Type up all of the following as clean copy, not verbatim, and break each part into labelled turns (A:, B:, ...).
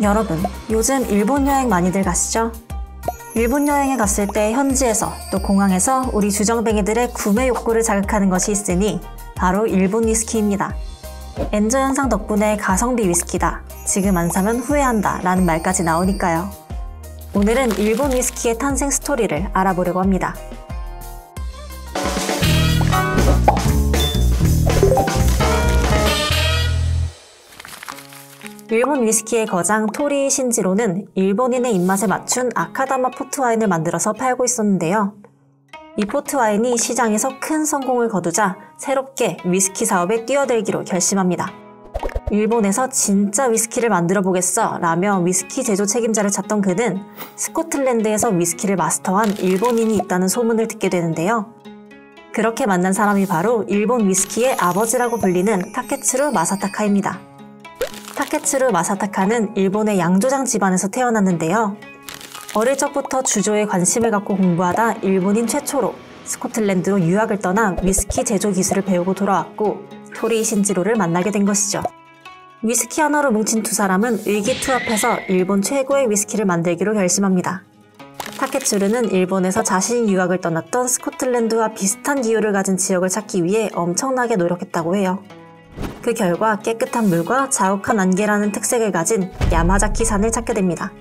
A: 여러분, 요즘 일본 여행 많이들 가시죠? 일본 여행에 갔을 때 현지에서 또 공항에서 우리 주정뱅이들의 구매 욕구를 자극하는 것이 있으니 바로 일본 위스키입니다. 엔저 현상 덕분에 가성비 위스키다, 지금 안 사면 후회한다 라는 말까지 나오니까요. 오늘은 일본 위스키의 탄생 스토리를 알아보려고 합니다. 일본 위스키의 거장 토리이 신지로는 일본인의 입맛에 맞춘 아카다마 포트와인을 만들어서 팔고 있었는데요. 이 포트와인이 시장에서 큰 성공을 거두자 새롭게 위스키 사업에 뛰어들기로 결심합니다. 일본에서 진짜 위스키를 만들어 보겠어 라며 위스키 제조 책임자를 찾던 그는 스코틀랜드에서 위스키를 마스터한 일본인이 있다는 소문을 듣게 되는데요. 그렇게 만난 사람이 바로 일본 위스키의 아버지라고 불리는 타케츠루 마사타카입니다. 타케츠루 마사타카는 일본의 양조장 집안에서 태어났는데요. 어릴 적부터 주조에 관심을 갖고 공부하다 일본인 최초로 스코틀랜드로 유학을 떠나 위스키 제조 기술을 배우고 돌아왔고 토리이 신지로를 만나게 된 것이죠. 위스키 하나로 뭉친 두 사람은 의기투합해서 일본 최고의 위스키를 만들기로 결심합니다. 타케츠루는 일본에서 자신이 유학을 떠났던 스코틀랜드와 비슷한 기후를 가진 지역을 찾기 위해 엄청나게 노력했다고 해요. 그 결과 깨끗한 물과 자욱한 안개라는 특색을 가진 야마자키산을 찾게 됩니다.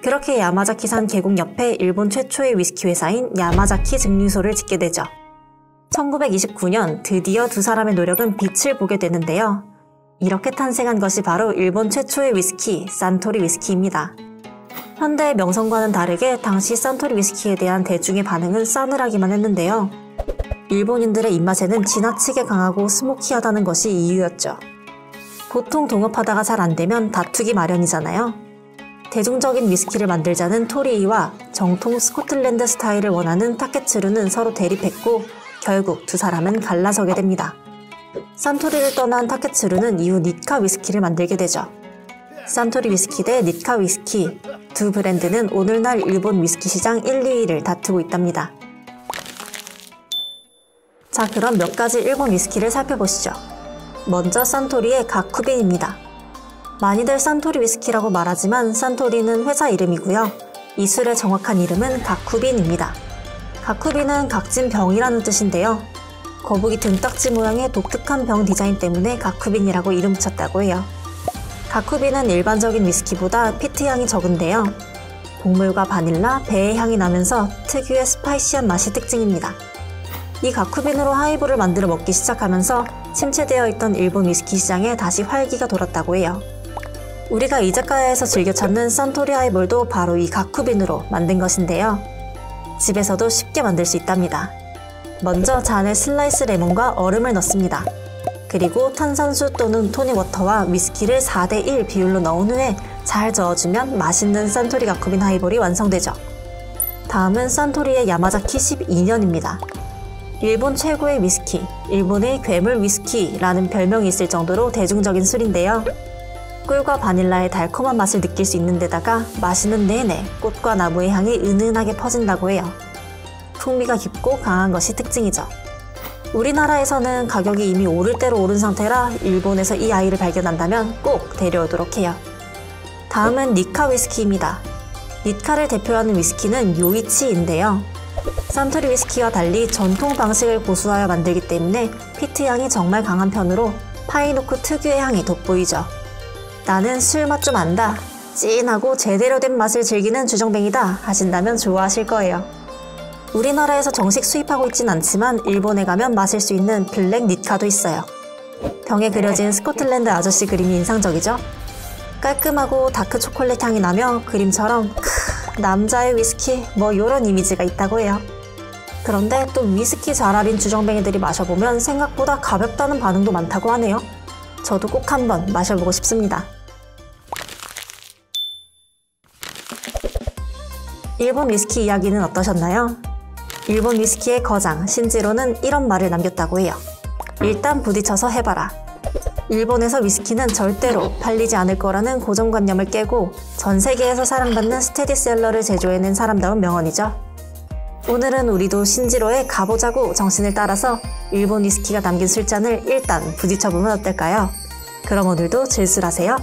A: 그렇게 야마자키산 계곡 옆에 일본 최초의 위스키 회사인 야마자키 증류소를 짓게 되죠. 1929년 드디어 두 사람의 노력은 빛을 보게 되는데요. 이렇게 탄생한 것이 바로 일본 최초의 위스키, 산토리 위스키입니다. 현대의 명성과는 다르게 당시 산토리 위스키에 대한 대중의 반응은 싸늘하기만 했는데요. 일본인들의 입맛에는 지나치게 강하고 스모키하다는 것이 이유였죠. 보통 동업하다가 잘 안되면 다투기 마련이잖아요. 대중적인 위스키를 만들자는 토리이와 정통 스코틀랜드 스타일을 원하는 타케츠루는 서로 대립했고 결국 두 사람은 갈라서게 됩니다. 산토리를 떠난 타케츠루는 이후 니카 위스키를 만들게 되죠. 산토리 위스키 대 니카 위스키, 두 브랜드는 오늘날 일본 위스키 시장 1, 2위를 다투고 있답니다. 자, 그럼 몇 가지 일본 위스키를 살펴보시죠. 먼저 산토리의 가쿠빈입니다. 많이들 산토리 위스키라고 말하지만 산토리는 회사 이름이고요. 이 술의 정확한 이름은 가쿠빈입니다. 가쿠빈은 각진 병이라는 뜻인데요. 거북이 등딱지 모양의 독특한 병 디자인 때문에 가쿠빈이라고 이름 붙였다고 해요. 가쿠빈은 일반적인 위스키보다 피트 향이 적은데요. 곡물과 바닐라, 배의 향이 나면서 특유의 스파이시한 맛이 특징입니다. 이 가쿠빈으로 하이볼을 만들어 먹기 시작하면서 침체되어 있던 일본 위스키 시장에 다시 활기가 돌았다고 해요. 우리가 이자카야에서 즐겨 찾는 산토리 하이볼도 바로 이 가쿠빈으로 만든 것인데요. 집에서도 쉽게 만들 수 있답니다. 먼저 잔에 슬라이스 레몬과 얼음을 넣습니다. 그리고 탄산수 또는 토닉워터와 위스키를 4대1 비율로 넣은 후에 잘 저어주면 맛있는 산토리 가쿠빈 하이볼이 완성되죠. 다음은 산토리의 야마자키 12년입니다. 일본 최고의 위스키, 일본의 괴물 위스키라는 별명이 있을 정도로 대중적인 술인데요. 꿀과 바닐라의 달콤한 맛을 느낄 수 있는 데다가 마시는 내내 꽃과 나무의 향이 은은하게 퍼진다고 해요. 풍미가 깊고 강한 것이 특징이죠. 우리나라에서는 가격이 이미 오를 대로 오른 상태라 일본에서 이 아이를 발견한다면 꼭 데려오도록 해요. 다음은 니카 위스키입니다. 니카를 대표하는 위스키는 요이치인데요. 산토리 위스키와 달리 전통 방식을 고수하여 만들기 때문에 피트 향이 정말 강한 편으로 파이노크 특유의 향이 돋보이죠. 나는 술 맛 좀 안다, 찐하고 제대로 된 맛을 즐기는 주정뱅이다 하신다면 좋아하실 거예요. 우리나라에서 정식 수입하고 있진 않지만 일본에 가면 마실 수 있는 블랙 니카도 있어요. 병에 그려진 스코틀랜드 아저씨 그림이 인상적이죠? 깔끔하고 다크 초콜릿 향이 나며 그림처럼 남자의 위스키 뭐 요런 이미지가 있다고 해요. 그런데 또 위스키 잘 알인 주정뱅이들이 마셔보면 생각보다 가볍다는 반응도 많다고 하네요. 저도 꼭 한번 마셔보고 싶습니다. 일본 위스키 이야기는 어떠셨나요? 일본 위스키의 거장 신지로는 이런 말을 남겼다고 해요. 일단 부딪혀서 해봐라. 일본에서 위스키는 절대로 팔리지 않을 거라는 고정관념을 깨고 전 세계에서 사랑받는 스테디셀러를 제조해낸 사람다운 명언이죠. 오늘은 우리도 신지로의 가보자고 정신을 따라서 일본 위스키가 담긴 술잔을 일단 부딪혀보면 어떨까요? 그럼 오늘도 질술하세요.